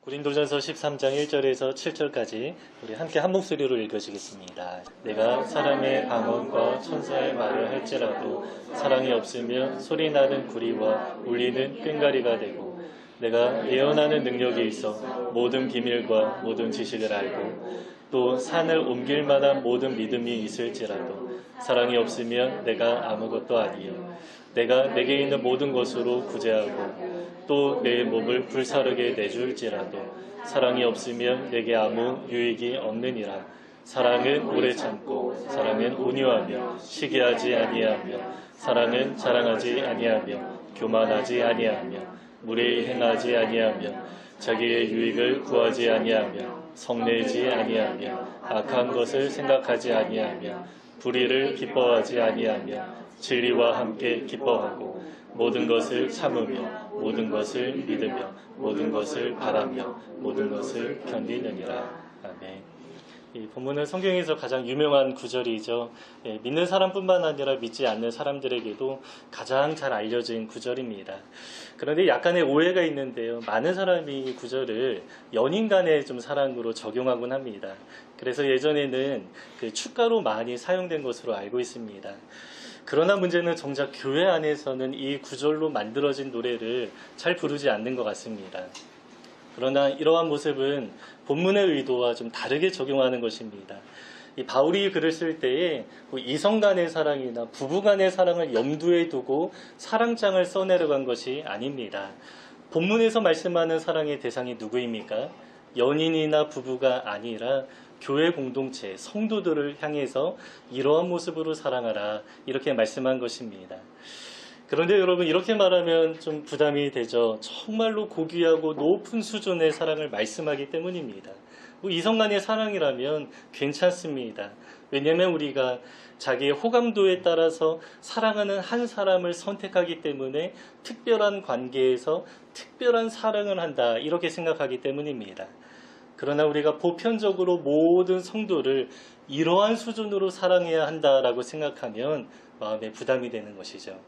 고린도전서 13장 1절에서 7절까지 우리 함께 한 목소리로 읽어주겠습니다. 내가 사람의 방언과 천사의 말을 할지라도 사랑이 없으면 소리나는 구리와 울리는 꽹과리가 되고, 내가 예언하는 능력이 있어 모든 비밀과 모든 지식을 알고 또 산을 옮길 만한 모든 믿음이 있을지라도 사랑이 없으면 내가 아무것도 아니요. 내가 내게 있는 모든 것으로 구제하고 또 내 몸을 불사르게 내줄지라도 사랑이 없으면 내게 아무 유익이 없느니라. 사랑은 오래 참고 사랑은 온유하며 시기하지 아니하며 사랑은 자랑하지 아니하며 교만하지 아니하며 무례히 행하지 아니하며 자기의 유익을 구하지 아니하며 성내지 아니하며 악한 것을 생각하지 아니하며 불의를 기뻐하지 아니하며 진리와 함께 기뻐하고 모든 것을 참으며 모든 것을 믿으며 모든 것을 바라며 모든 것을 견디느니라. 아멘. 이 본문은 성경에서 가장 유명한 구절이죠. 믿는 사람뿐만 아니라 믿지 않는 사람들에게도 가장 잘 알려진 구절입니다. 그런데 약간의 오해가 있는데요. 많은 사람이 이 구절을 연인 간의 좀 사랑으로 적용하곤 합니다. 그래서 예전에는 그 축가로 많이 사용된 것으로 알고 있습니다. 그러나 문제는 정작 교회 안에서는 이 구절로 만들어진 노래를 잘 부르지 않는 것 같습니다. 그러나 이러한 모습은 본문의 의도와 좀 다르게 적용하는 것입니다. 이 바울이 글을 쓸 때에 이성 간의 사랑이나 부부 간의 사랑을 염두에 두고 사랑장을 써내려간 것이 아닙니다. 본문에서 말씀하는 사랑의 대상이 누구입니까? 연인이나 부부가 아니라 교회 공동체, 성도들을 향해서 이러한 모습으로 사랑하라, 이렇게 말씀한 것입니다. 그런데 여러분, 이렇게 말하면 좀 부담이 되죠. 정말로 고귀하고 높은 수준의 사랑을 말씀하기 때문입니다. 이성 간의 사랑이라면 괜찮습니다. 왜냐하면 우리가 자기의 호감도에 따라서 사랑하는 한 사람을 선택하기 때문에 특별한 관계에서 특별한 사랑을 한다, 이렇게 생각하기 때문입니다. 그러나 우리가 보편적으로 모든 성도를 이러한 수준으로 사랑해야 한다라고 생각하면 마음에 부담이 되는 것이죠.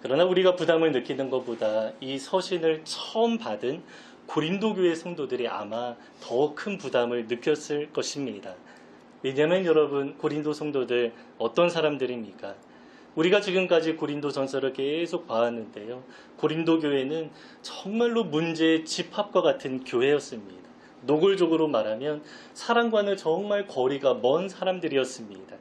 그러나 우리가 부담을 느끼는 것보다 이 서신을 처음 받은 고린도 교회 성도들이 아마 더 큰 부담을 느꼈을 것입니다. 왜냐하면 여러분, 고린도 성도들 어떤 사람들입니까? 우리가 지금까지 고린도 전서를 계속 봐왔는데요. 고린도 교회는 정말로 문제의 집합과 같은 교회였습니다. 노골적으로 말하면 사랑과는 정말 거리가 먼 사람들이었습니다.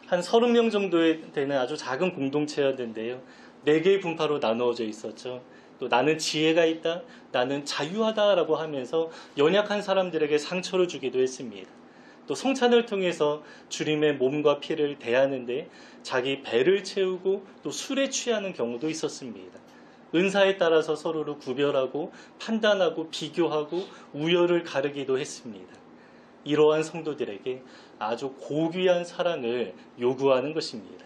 한 30명 정도 되는 아주 작은 공동체였는데요. 4개의 분파로 나누어져 있었죠. 또 나는 지혜가 있다, 나는 자유하다라고 하면서 연약한 사람들에게 상처를 주기도 했습니다. 또 성찬을 통해서 주님의 몸과 피를 대하는데 자기 배를 채우고 또 술에 취하는 경우도 있었습니다. 은사에 따라서 서로를 구별하고 판단하고 비교하고 우열을 가르기도 했습니다. 이러한 성도들에게 아주 고귀한 사랑을 요구하는 것입니다.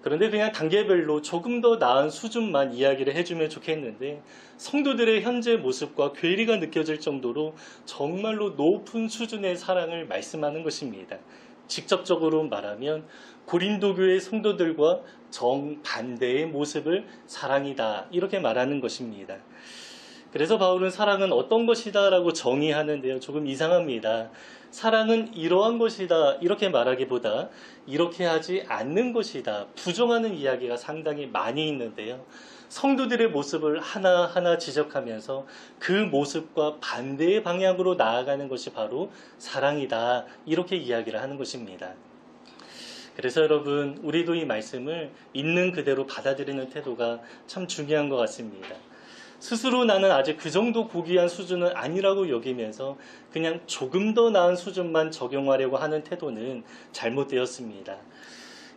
그런데 그냥 단계별로 조금 더 나은 수준만 이야기를 해주면 좋겠는데, 성도들의 현재 모습과 괴리가 느껴질 정도로 정말로 높은 수준의 사랑을 말씀하는 것입니다. 직접적으로 말하면 고린도 교회 성도들과 정반대의 모습을 사랑이다, 이렇게 말하는 것입니다. 그래서 바울은 사랑은 어떤 것이다 라고 정의하는데요, 조금 이상합니다. 사랑은 이러한 것이다, 이렇게 말하기보다 이렇게 하지 않는 것이다, 부정하는 이야기가 상당히 많이 있는데요, 성도들의 모습을 하나하나 지적하면서 그 모습과 반대의 방향으로 나아가는 것이 바로 사랑이다, 이렇게 이야기를 하는 것입니다. 그래서 여러분, 우리도 이 말씀을 있는 그대로 받아들이는 태도가 참 중요한 것 같습니다. 스스로 나는 아직 그 정도 고귀한 수준은 아니라고 여기면서 그냥 조금 더 나은 수준만 적용하려고 하는 태도는 잘못되었습니다.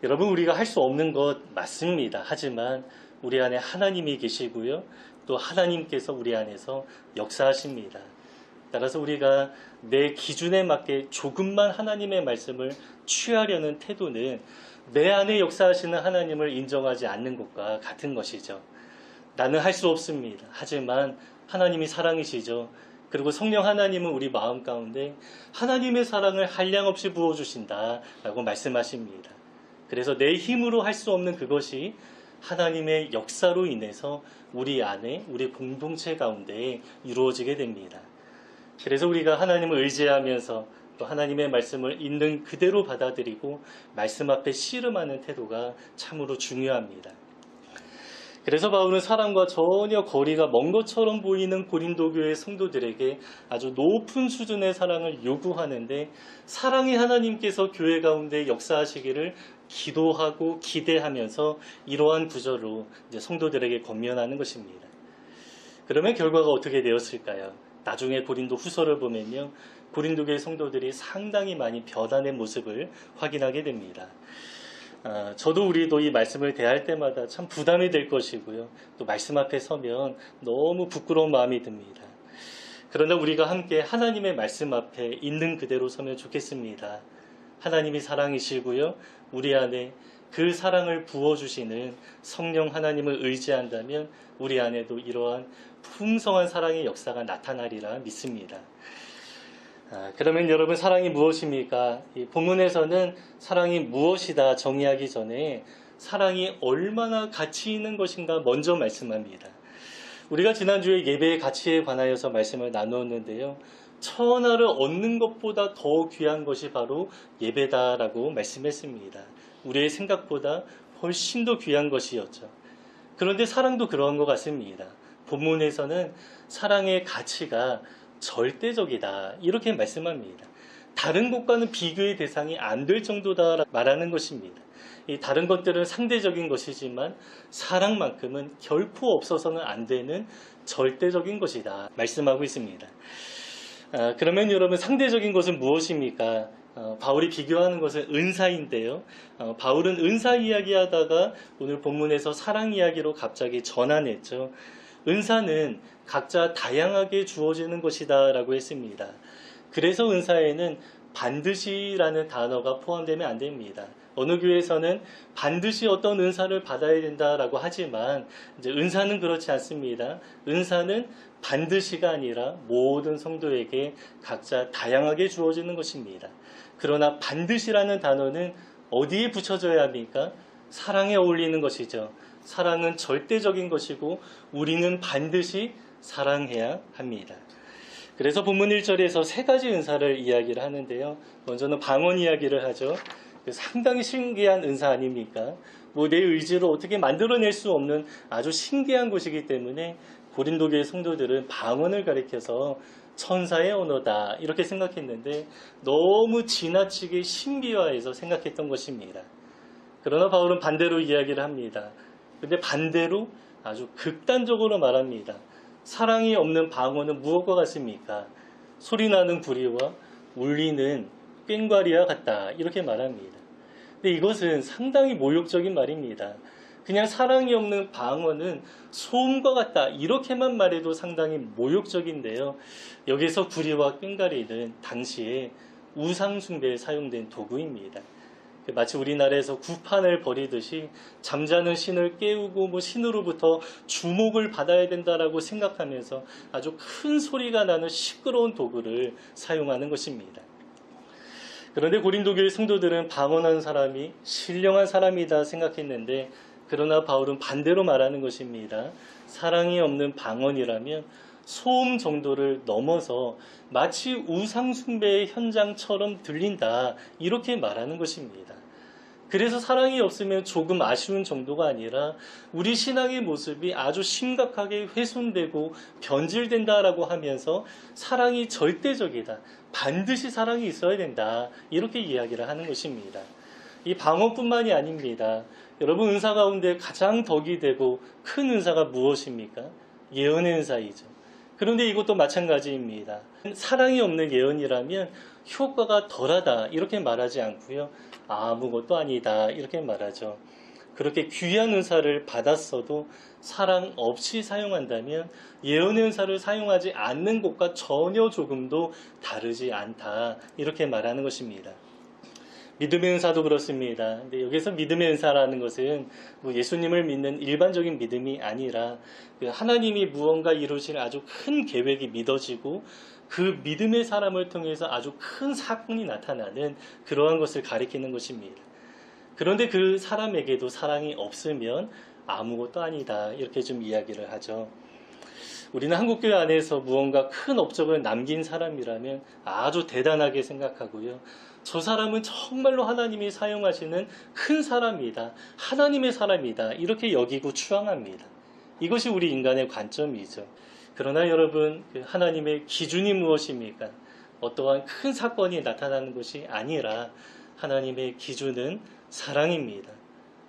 여러분, 우리가 할 수 없는 것 맞습니다. 하지만 우리 안에 하나님이 계시고요, 또 하나님께서 우리 안에서 역사하십니다. 따라서 우리가 내 기준에 맞게 조금만 하나님의 말씀을 취하려는 태도는 내 안에 역사하시는 하나님을 인정하지 않는 것과 같은 것이죠. 나는 할 수 없습니다. 하지만 하나님이 사랑이시죠. 그리고 성령 하나님은 우리 마음 가운데 하나님의 사랑을 한량없이 부어주신다 라고 말씀하십니다. 그래서 내 힘으로 할 수 없는 그것이 하나님의 역사로 인해서 우리 안에, 우리 공동체 가운데 이루어지게 됩니다. 그래서 우리가 하나님을 의지하면서 또 하나님의 말씀을 있는 그대로 받아들이고 말씀 앞에 씨름하는 태도가 참으로 중요합니다. 그래서 바울은 사랑과 전혀 거리가 먼 것처럼 보이는 고린도 교회 성도들에게 아주 높은 수준의 사랑을 요구하는데, 사랑의 하나님께서 교회 가운데 역사하시기를 기도하고 기대하면서 이러한 구절로 이제 성도들에게 권면하는 것입니다. 그러면 결과가 어떻게 되었을까요? 나중에 고린도 후서를 보면요, 고린도 교회 성도들이 상당히 많이 변화된 모습을 확인하게 됩니다. 저도 우리도 이 말씀을 대할 때마다 참 부담이 될 것이고요. 또 말씀 앞에 서면 너무 부끄러운 마음이 듭니다. 그러나 우리가 함께 하나님의 말씀 앞에 있는 그대로 서면 좋겠습니다. 하나님이 사랑이시고요, 우리 안에 그 사랑을 부어주시는 성령 하나님을 의지한다면 우리 안에도 이러한 풍성한 사랑의 역사가 나타나리라 믿습니다. 그러면 여러분, 사랑이 무엇입니까? 이 본문에서는 사랑이 무엇이다 정의하기 전에 사랑이 얼마나 가치 있는 것인가 먼저 말씀합니다. 우리가 지난주에 예배의 가치에 관하여서 말씀을 나누었는데요, 천하를 얻는 것보다 더 귀한 것이 바로 예배다라고 말씀했습니다. 우리의 생각보다 훨씬 더 귀한 것이었죠. 그런데 사랑도 그러한 것 같습니다. 본문에서는 사랑의 가치가 절대적이다 이렇게 말씀합니다. 다른 것과는 비교의 대상이 안 될 정도다 말하는 것입니다. 이 다른 것들은 상대적인 것이지만 사랑만큼은 결코 없어서는 안 되는 절대적인 것이다 말씀하고 있습니다. 그러면 여러분, 상대적인 것은 무엇입니까? 바울이 비교하는 것은 은사인데요. 바울은 은사 이야기하다가 오늘 본문에서 사랑 이야기로 갑자기 전환했죠. 은사는 각자 다양하게 주어지는 것이다 라고 했습니다. 그래서 은사에는 반드시라는 단어가 포함되면 안 됩니다. 어느 교회에서는 반드시 어떤 은사를 받아야 된다라고 하지만 이제 은사는 그렇지 않습니다. 은사는 반드시가 아니라 모든 성도에게 각자 다양하게 주어지는 것입니다. 그러나 반드시라는 단어는 어디에 붙여져야 합니까? 사랑에 어울리는 것이죠. 사랑은 절대적인 것이고 우리는 반드시 사랑해야 합니다. 그래서 본문 1절에서 세 가지 은사를 이야기를 하는데요. 먼저는 방언 이야기를 하죠. 상당히 신기한 은사 아닙니까? 내 의지로 어떻게 만들어낼 수 없는 아주 신기한 것이기 때문에 고린도 교회 성도들은 방언을 가리켜서 천사의 언어다 이렇게 생각했는데 너무 지나치게 신비화해서 생각했던 것입니다. 그러나 바울은 반대로 이야기를 합니다. 근데 반대로 아주 극단적으로 말합니다. 사랑이 없는 방언은 무엇과 같습니까? 소리나는 구리와 울리는 꽹과리와 같다 이렇게 말합니다. 근데 이것은 상당히 모욕적인 말입니다. 그냥 사랑이 없는 방언은 소음과 같다 이렇게만 말해도 상당히 모욕적인데요. 여기서 구리와 꽹과리는 당시에 우상 숭배에 사용된 도구입니다. 마치 우리나라에서 구판을 벌이듯이 잠자는 신을 깨우고 신으로부터 주목을 받아야 된다라고 생각하면서 아주 큰 소리가 나는 시끄러운 도구를 사용하는 것입니다. 그런데 고린도 교회 성도들은 방언하는 사람이 신령한 사람이다 생각했는데, 그러나 바울은 반대로 말하는 것입니다. 사랑이 없는 방언이라면 소음 정도를 넘어서 마치 우상 숭배의 현장처럼 들린다 이렇게 말하는 것입니다. 그래서 사랑이 없으면 조금 아쉬운 정도가 아니라 우리 신앙의 모습이 아주 심각하게 훼손되고 변질된다라고 하면서 사랑이 절대적이다, 반드시 사랑이 있어야 된다 이렇게 이야기를 하는 것입니다. 이 방언뿐만이 아닙니다. 여러분, 은사 가운데 가장 덕이 되고 큰 은사가 무엇입니까? 예언의 은사이죠. 그런데 이것도 마찬가지입니다. 사랑이 없는 예언이라면 효과가 덜하다 이렇게 말하지 않고요, 아무것도 아니다 이렇게 말하죠. 그렇게 귀한 은사를 받았어도 사랑 없이 사용한다면 예언의 은사를 사용하지 않는 것과 전혀 조금도 다르지 않다 이렇게 말하는 것입니다. 믿음의 은사도 그렇습니다. 근데 여기서 믿음의 은사라는 것은 예수님을 믿는 일반적인 믿음이 아니라 하나님이 무언가 이루실 아주 큰 계획이 믿어지고 그 믿음의 사람을 통해서 아주 큰 사건이 나타나는 그러한 것을 가리키는 것입니다. 그런데 그 사람에게도 사랑이 없으면 아무것도 아니다. 이렇게 좀 이야기를 하죠. 우리는 한국교회 안에서 무언가 큰 업적을 남긴 사람이라면 아주 대단하게 생각하고요. 저 사람은 정말로 하나님이 사용하시는 큰 사람이다. 하나님의 사람이다. 이렇게 여기고 추앙합니다. 이것이 우리 인간의 관점이죠. 그러나 여러분, 하나님의 기준이 무엇입니까? 어떠한 큰 사건이 나타나는 것이 아니라 하나님의 기준은 사랑입니다.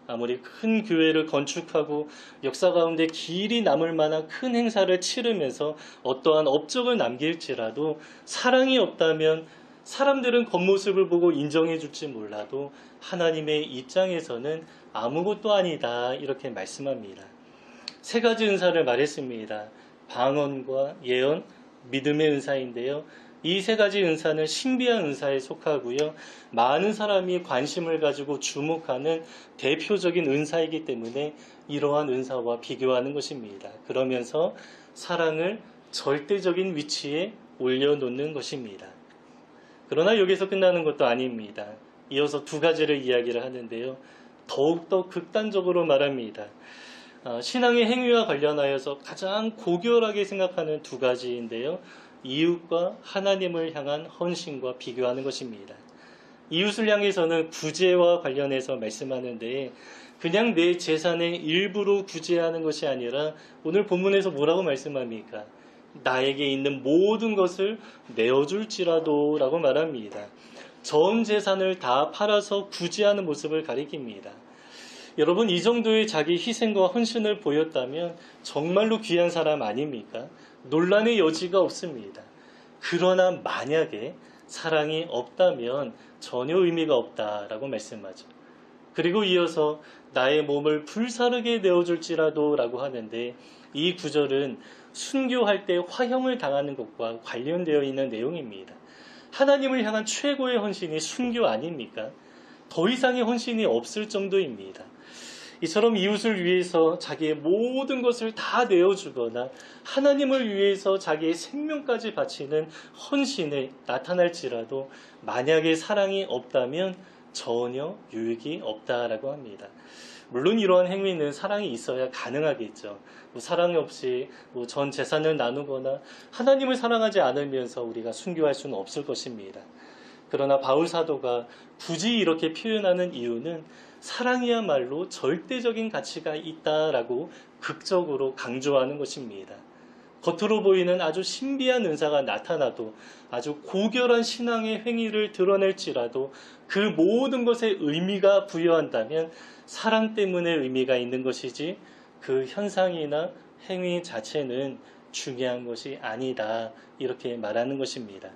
아무리 큰 교회를 건축하고 역사 가운데 길이 남을 만한 큰 행사를 치르면서 어떠한 업적을 남길지라도 사랑이 없다면 사람들은 겉모습을 보고 인정해 줄지 몰라도 하나님의 입장에서는 아무것도 아니다. 이렇게 말씀합니다. 세 가지 은사를 말했습니다. 방언과 예언, 믿음의 은사인데요. 이 세 가지 은사는 신비한 은사에 속하고요. 많은 사람이 관심을 가지고 주목하는 대표적인 은사이기 때문에 이러한 은사와 비교하는 것입니다. 그러면서 사랑을 절대적인 위치에 올려놓는 것입니다. 그러나 여기서 끝나는 것도 아닙니다. 이어서 두 가지를 이야기를 하는데요. 더욱더 극단적으로 말합니다. 신앙의 행위와 관련하여서 가장 고결하게 생각하는 두 가지인데요. 이웃과 하나님을 향한 헌신과 비교하는 것입니다. 이웃을 향해서는 구제와 관련해서 말씀하는데 그냥 내 재산의 일부로 구제하는 것이 아니라 오늘 본문에서 뭐라고 말씀합니까? 나에게 있는 모든 것을 내어줄지라도 라고 말합니다. 전 재산을 다 팔아서 구제하는 모습을 가리킵니다. 여러분, 이 정도의 자기 희생과 헌신을 보였다면 정말로 귀한 사람 아닙니까? 논란의 여지가 없습니다. 그러나 만약에 사랑이 없다면 전혀 의미가 없다라고 말씀하죠. 그리고 이어서 나의 몸을 불사르게 내어줄지라도 라고 하는데 이 구절은 순교할 때 화형을 당하는 것과 관련되어 있는 내용입니다. 하나님을 향한 최고의 헌신이 순교 아닙니까? 더 이상의 헌신이 없을 정도입니다. 이처럼 이웃을 위해서 자기의 모든 것을 다 내어주거나 하나님을 위해서 자기의 생명까지 바치는 헌신에 나타날지라도 만약에 사랑이 없다면 전혀 유익이 없다라고 합니다. 물론 이러한 행위는 사랑이 있어야 가능하겠죠. 사랑이 없이 전 재산을 나누거나 하나님을 사랑하지 않으면서 우리가 순교할 수는 없을 것입니다. 그러나 바울 사도가 굳이 이렇게 표현하는 이유는 사랑이야말로 절대적인 가치가 있다라고 극적으로 강조하는 것입니다. 겉으로 보이는 아주 신비한 은사가 나타나도 아주 고결한 신앙의 행위를 드러낼지라도 그 모든 것에 의미가 부여한다면 사랑 때문에 의미가 있는 것이지 그 현상이나 행위 자체는 중요한 것이 아니다. 이렇게 말하는 것입니다.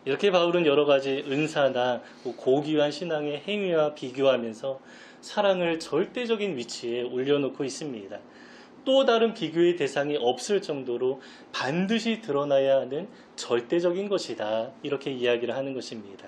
이렇게 바울은 여러 가지 은사나 고귀한 신앙의 행위와 비교하면서 사랑을 절대적인 위치에 올려놓고 있습니다. 또 다른 비교의 대상이 없을 정도로 반드시 드러나야 하는 절대적인 것이다. 이렇게 이야기를 하는 것입니다.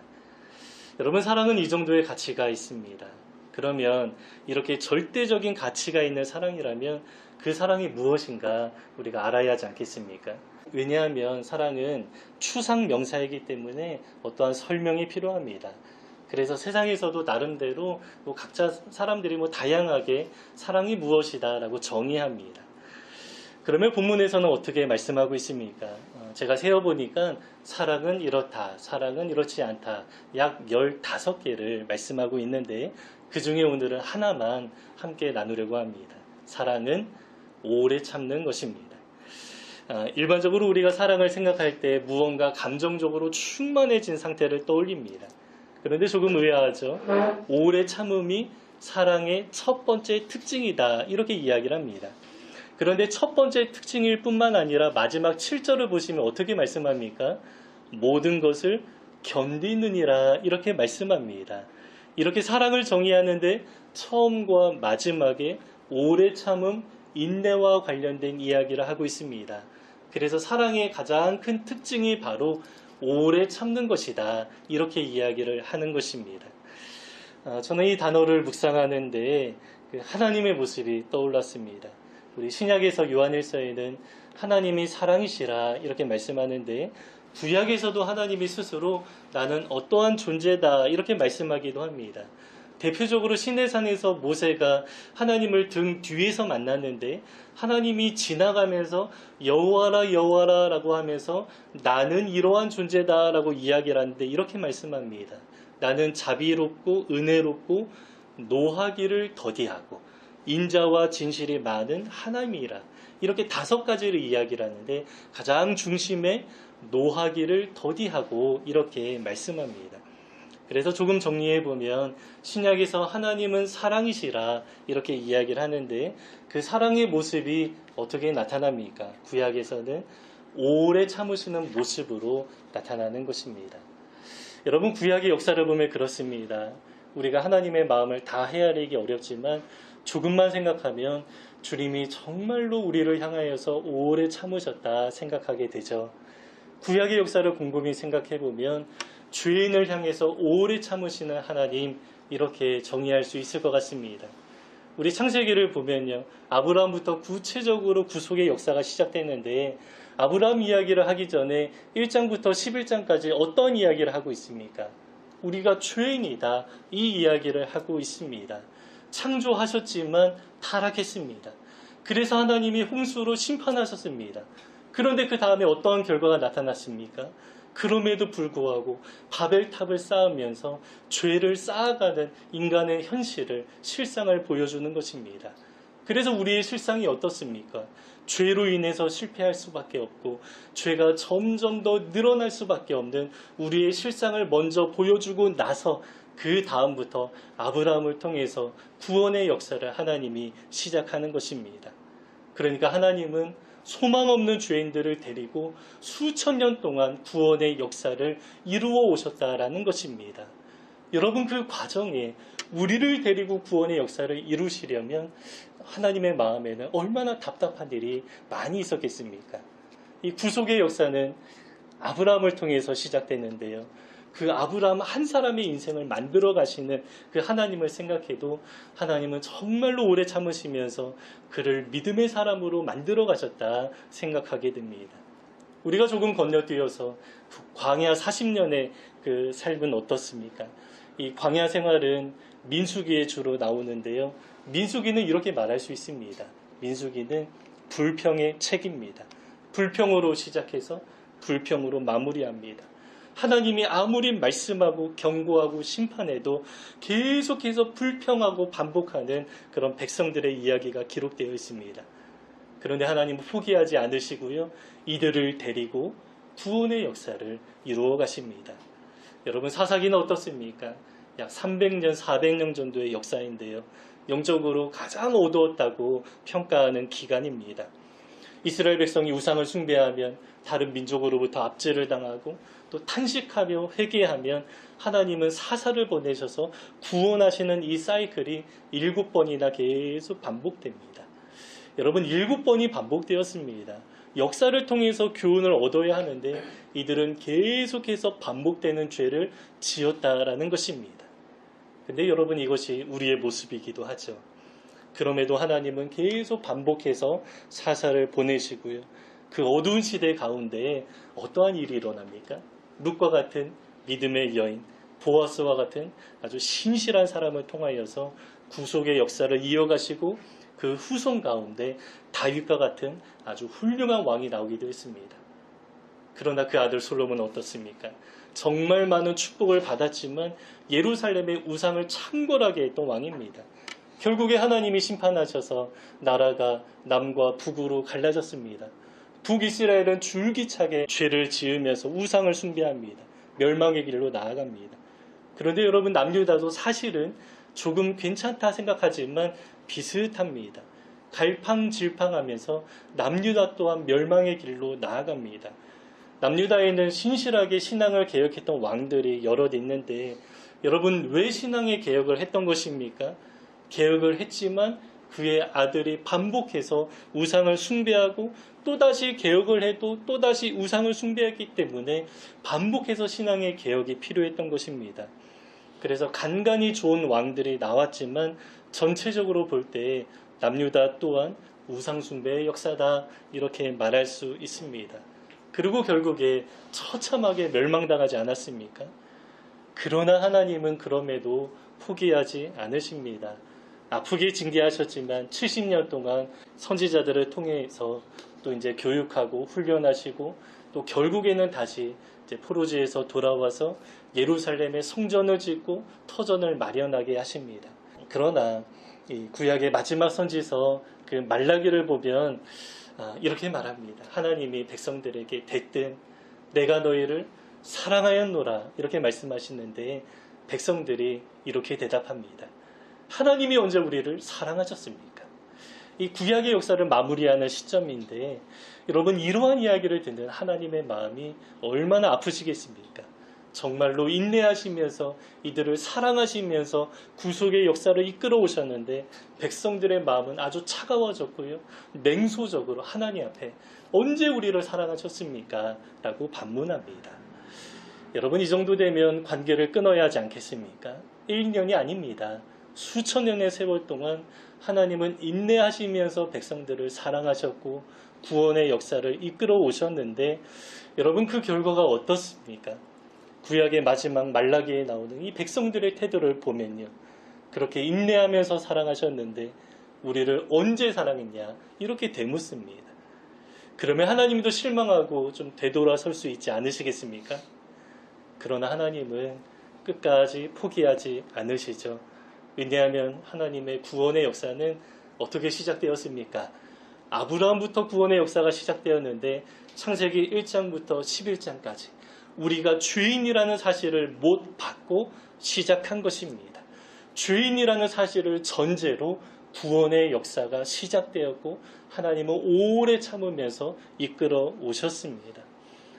여러분, 사랑은 이 정도의 가치가 있습니다. 그러면 이렇게 절대적인 가치가 있는 사랑이라면 그 사랑이 무엇인가 우리가 알아야 하지 않겠습니까? 왜냐하면 사랑은 추상 명사이기 때문에 어떠한 설명이 필요합니다. 그래서 세상에서도 나름대로 각자 사람들이 다양하게 사랑이 무엇이다 라고 정의합니다. 그러면 본문에서는 어떻게 말씀하고 있습니까? 제가 세어보니까 사랑은 이렇다, 사랑은 이렇지 않다, 약 15개를 말씀하고 있는데 그 중에 오늘은 하나만 함께 나누려고 합니다. 사랑은 오래 참는 것입니다. 일반적으로 우리가 사랑을 생각할 때 무언가 감정적으로 충만해진 상태를 떠올립니다. 그런데 조금 의아하죠. 오래 참음이 사랑의 첫 번째 특징이다. 이렇게 이야기를 합니다. 그런데 첫 번째 특징일 뿐만 아니라 마지막 7절을 보시면 어떻게 말씀합니까? 모든 것을 견디느니라 이렇게 말씀합니다. 이렇게 사랑을 정의하는데 처음과 마지막에 오래 참음, 인내와 관련된 이야기를 하고 있습니다. 그래서 사랑의 가장 큰 특징이 바로 오래 참는 것이다. 이렇게 이야기를 하는 것입니다. 저는 이 단어를 묵상하는데 하나님의 모습이 떠올랐습니다. 우리 신약에서 요한일서에는 하나님이 사랑이시라 이렇게 말씀하는데 구약에서도 하나님이 스스로 나는 어떠한 존재다 이렇게 말씀하기도 합니다. 대표적으로 시내산에서 모세가 하나님을 등 뒤에서 만났는데 하나님이 지나가면서 여호와라 여호와라 라고 하면서 나는 이러한 존재다 라고 이야기를 하는데 이렇게 말씀합니다. 나는 자비롭고 은혜롭고 노하기를 더디하고 인자와 진실이 많은 하나님이라. 이렇게 5가지를 이야기를 하는데 가장 중심에 노하기를 더디하고 이렇게 말씀합니다. 그래서 조금 정리해보면 신약에서 하나님은 사랑이시라 이렇게 이야기를 하는데 그 사랑의 모습이 어떻게 나타납니까? 구약에서는 오래 참으시는 모습으로 나타나는 것입니다. 여러분, 구약의 역사를 보면 그렇습니다. 우리가 하나님의 마음을 다 헤아리기 어렵지만 조금만 생각하면 주님이 정말로 우리를 향하여서 오래 참으셨다 생각하게 되죠. 구약의 역사를 곰곰이 생각해보면 죄인을 향해서 오래 참으시는 하나님, 이렇게 정의할 수 있을 것 같습니다. 우리 창세기를 보면요, 아브라함부터 구체적으로 구속의 역사가 시작됐는데 아브라함 이야기를 하기 전에 1장부터 11장까지 어떤 이야기를 하고 있습니까? 우리가 죄인이다, 이 이야기를 하고 있습니다. 창조하셨지만 타락했습니다. 그래서 하나님이 홍수로 심판하셨습니다. 그런데 그 다음에 어떠한 결과가 나타났습니까? 그럼에도 불구하고 바벨탑을 쌓으면서 죄를 쌓아가는 인간의 현실을, 실상을 보여주는 것입니다. 그래서 우리의 실상이 어떻습니까? 죄로 인해서 실패할 수밖에 없고 죄가 점점 더 늘어날 수밖에 없는 우리의 실상을 먼저 보여주고 나서 그 다음부터 아브라함을 통해서 구원의 역사를 하나님이 시작하는 것입니다. 그러니까 하나님은 소망 없는 죄인들을 데리고 수천 년 동안 구원의 역사를 이루어 오셨다라는 것입니다. 여러분, 그 과정에 우리를 데리고 구원의 역사를 이루시려면 하나님의 마음에는 얼마나 답답한 일이 많이 있었겠습니까? 이 구속의 역사는 아브라함을 통해서 시작됐는데요. 그 아브라함 한 사람의 인생을 만들어 가시는 그 하나님을 생각해도 하나님은 정말로 오래 참으시면서 그를 믿음의 사람으로 만들어 가셨다 생각하게 됩니다. 우리가 조금 건너뛰어서 광야 40년의 그 삶은 어떻습니까? 이 광야 생활은 민수기에 주로 나오는데요. 민수기는 이렇게 말할 수 있습니다. 민수기는 불평의 책입니다. 불평으로 시작해서 불평으로 마무리합니다. 하나님이 아무리 말씀하고 경고하고 심판해도 계속해서 불평하고 반복하는 그런 백성들의 이야기가 기록되어 있습니다. 그런데 하나님은 포기하지 않으시고요, 이들을 데리고 구원의 역사를 이루어 가십니다. 여러분, 사사기는 어떻습니까? 약 300년, 400년 정도의 역사인데요. 영적으로 가장 어두웠다고 평가하는 기간입니다. 이스라엘 백성이 우상을 숭배하면 다른 민족으로부터 압제를 당하고 또 탄식하며 회개하면 하나님은 사사를 보내셔서 구원하시는 이 사이클이 7번이나 계속 반복됩니다. 여러분, 7번이 반복되었습니다. 역사를 통해서 교훈을 얻어야 하는데 이들은 계속해서 반복되는 죄를 지었다라는 것입니다. 근데 여러분, 이것이 우리의 모습이기도 하죠. 그럼에도 하나님은 계속 반복해서 사사를 보내시고요. 그 어두운 시대 가운데 어떠한 일이 일어납니까? 룻과 같은 믿음의 여인, 보아스와 같은 아주 신실한 사람을 통하여서 구속의 역사를 이어가시고 그 후손 가운데 다윗과 같은 아주 훌륭한 왕이 나오기도 했습니다. 그러나 그 아들 솔로몬은 어떻습니까? 정말 많은 축복을 받았지만 예루살렘의 우상을 창궐하게 했던 왕입니다. 결국에 하나님이 심판하셔서 나라가 남과 북으로 갈라졌습니다. 북이스라엘은 줄기차게 죄를 지으면서 우상을 숭배합니다. 멸망의 길로 나아갑니다. 그런데 여러분, 남유다도 사실은 조금 괜찮다 생각하지만 비슷합니다. 갈팡질팡하면서 남유다 또한 멸망의 길로 나아갑니다. 남유다에는 신실하게 신앙을 개혁했던 왕들이 여럿 있는데 여러분, 왜 신앙의 개혁을 했던 것입니까? 개혁을 했지만 그의 아들이 반복해서 우상을 숭배하고 또다시 개혁을 해도 또다시 우상을 숭배했기 때문에 반복해서 신앙의 개혁이 필요했던 것입니다. 그래서 간간히 좋은 왕들이 나왔지만 전체적으로 볼 때 남유다 또한 우상 숭배의 역사다, 이렇게 말할 수 있습니다. 그리고 결국에 처참하게 멸망당하지 않았습니까? 그러나 하나님은 그럼에도 포기하지 않으십니다. 아프게 징계하셨지만 70년 동안 선지자들을 통해서 또 이제 교육하고 훈련하시고 또 결국에는 다시 이제 포로지에서 돌아와서 예루살렘에 성전을 짓고 터전을 마련하게 하십니다. 그러나 이 구약의 마지막 선지서 그 말라기를 보면 이렇게 말합니다. 하나님이 백성들에게 대뜸 내가 너희를 사랑하였노라 이렇게 말씀하시는데 백성들이 이렇게 대답합니다. 하나님이 언제 우리를 사랑하셨습니까? 이 구약의 역사를 마무리하는 시점인데 여러분 이러한 이야기를 듣는 하나님의 마음이 얼마나 아프시겠습니까? 정말로 인내하시면서 이들을 사랑하시면서 구속의 역사를 이끌어 오셨는데 백성들의 마음은 아주 차가워졌고요. 냉소적으로 하나님 앞에 언제 우리를 사랑하셨습니까? 라고 반문합니다. 여러분 이 정도 되면 관계를 끊어야 하지 않겠습니까? 1년이 아닙니다. 수천 년의 세월 동안 하나님은 인내하시면서 백성들을 사랑하셨고 구원의 역사를 이끌어 오셨는데 여러분 그 결과가 어떻습니까? 구약의 마지막 말라기에 나오는 이 백성들의 태도를 보면요. 그렇게 인내하면서 사랑하셨는데 우리를 언제 사랑했냐? 이렇게 되묻습니다. 그러면 하나님도 실망하고 좀 되돌아설 수 있지 않으시겠습니까? 그러나 하나님은 끝까지 포기하지 않으시죠. 왜냐하면 하나님의 구원의 역사는 어떻게 시작되었습니까? 아브라함부터 구원의 역사가 시작되었는데 창세기 1장부터 11장까지 우리가 죄인이라는 사실을 못 받고 시작한 것입니다. 죄인이라는 사실을 전제로 구원의 역사가 시작되었고 하나님은 오래 참으면서 이끌어 오셨습니다.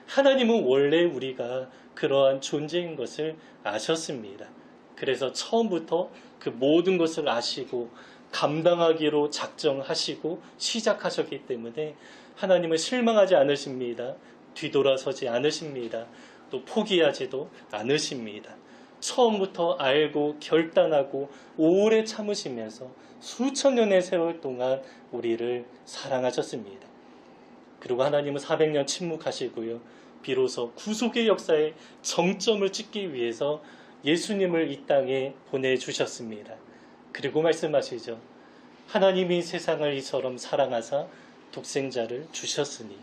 하나님은 원래 우리가 그러한 존재인 것을 아셨습니다. 그래서 처음부터 그 모든 것을 아시고 감당하기로 작정하시고 시작하셨기 때문에 하나님은 실망하지 않으십니다. 뒤돌아서지 않으십니다. 또 포기하지도 않으십니다. 처음부터 알고 결단하고 오래 참으시면서 수천 년의 세월 동안 우리를 사랑하셨습니다. 그리고 하나님은 400년 침묵하시고요. 비로소 구속의 역사의 정점을 찍기 위해서 예수님을 이 땅에 보내주셨습니다. 그리고 말씀하시죠. 하나님이 세상을 이처럼 사랑하사 독생자를 주셨으니.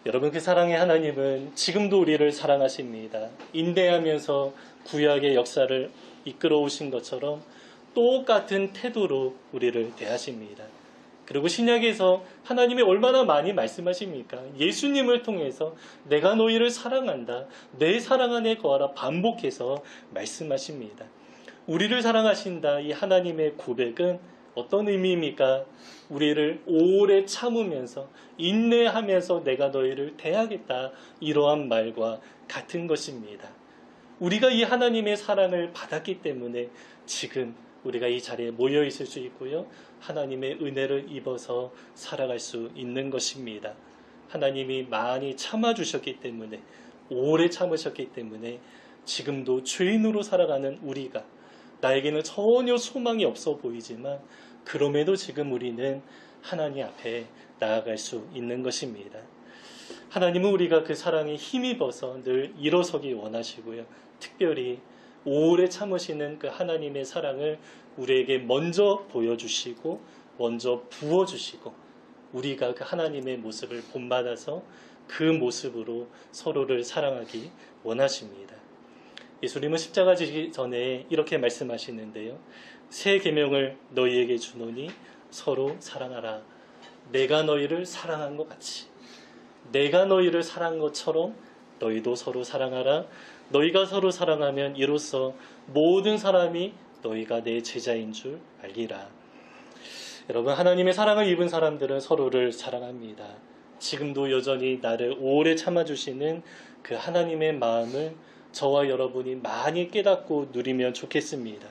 여러분 그 사랑의 하나님은 지금도 우리를 사랑하십니다. 인내하면서 구약의 역사를 이끌어 오신 것처럼 똑같은 태도로 우리를 대하십니다. 그리고 신약에서 하나님이 얼마나 많이 말씀하십니까? 예수님을 통해서 내가 너희를 사랑한다. 내 사랑 안에 거하라 반복해서 말씀하십니다. 우리를 사랑하신다. 이 하나님의 고백은 어떤 의미입니까? 우리를 오래 참으면서 인내하면서 내가 너희를 대하겠다. 이러한 말과 같은 것입니다. 우리가 이 하나님의 사랑을 받았기 때문에 지금 우리가 이 자리에 모여 있을 수 있고요. 하나님의 은혜를 입어서 살아갈 수 있는 것입니다. 하나님이 많이 참아주셨기 때문에 오래 참으셨기 때문에 지금도 죄인으로 살아가는 우리가 나에게는 전혀 소망이 없어 보이지만 그럼에도 지금 우리는 하나님 앞에 나아갈 수 있는 것입니다. 하나님은 우리가 그 사랑에 힘입어서 늘 일어서기 원하시고요. 특별히 오래 참으시는 그 하나님의 사랑을 우리에게 먼저 보여주시고 먼저 부어주시고 우리가 그 하나님의 모습을 본받아서 그 모습으로 서로를 사랑하기 원하십니다. 예수님은 십자가 지기 전에 이렇게 말씀하시는데요. 새 계명을 너희에게 주노니 서로 사랑하라. 내가 너희를 사랑한 것 같이 내가 너희를 사랑한 것처럼 너희도 서로 사랑하라. 너희가 서로 사랑하면 이로써 모든 사람이 너희가 내 제자인 줄 알리라. 여러분 하나님의 사랑을 입은 사람들은 서로를 사랑합니다. 지금도 여전히 나를 오래 참아주시는 그 하나님의 마음을 저와 여러분이 많이 깨닫고 누리면 좋겠습니다.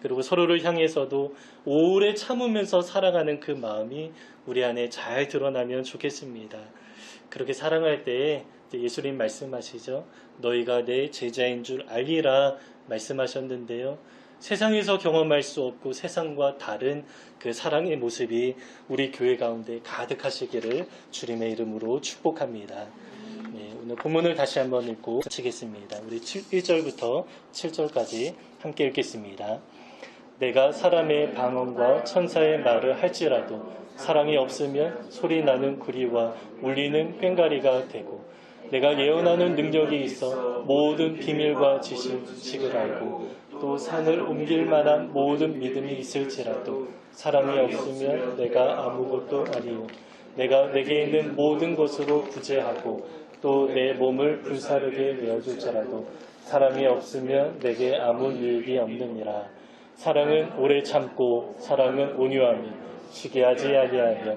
그리고 서로를 향해서도 오래 참으면서 사랑하는 그 마음이 우리 안에 잘 드러나면 좋겠습니다. 그렇게 사랑할 때에 예수님 말씀하시죠. 너희가 내 제자인 줄 알리라 말씀하셨는데요. 세상에서 경험할 수 없고 세상과 다른 그 사랑의 모습이 우리 교회 가운데 가득하시기를 주님의 이름으로 축복합니다. 네, 오늘 오늘 본문을 다시 한번 읽고 마치겠습니다. 우리 1절부터 7절까지 함께 읽겠습니다. 내가 사람의 방언과 천사의 말을 할지라도 사랑이 없으면 소리나는 구리와 울리는 꽹과리가 되고 내가 예언하는 능력이 있어 모든 비밀과 지식을 알고 또 산을 옮길 만한 모든 믿음이 있을지라도 사랑이 없으면 내가 아무것도 아니요 내가 내게 있는 모든 것으로 구제하고 또 내 몸을 불사르게 내어줄지라도 사랑이 없으면 내게 아무 유익이 없느니라. 사랑은 오래 참고 사랑은 온유하며 시기하지 아니하며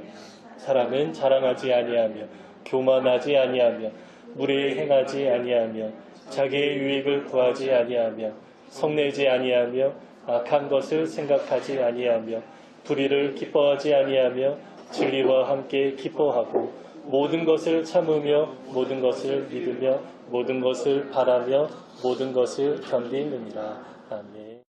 사랑은 자랑하지 아니하며 교만하지 아니하며 무례히 행하지 아니하며 자기의 유익을 구하지 아니하며 성내지 아니하며 악한 것을 생각하지 아니하며 불의를 기뻐하지 아니하며 진리와 함께 기뻐하고 모든 것을 참으며 모든 것을 믿으며 모든 것을 바라며 모든 것을 견디느니라. 아멘.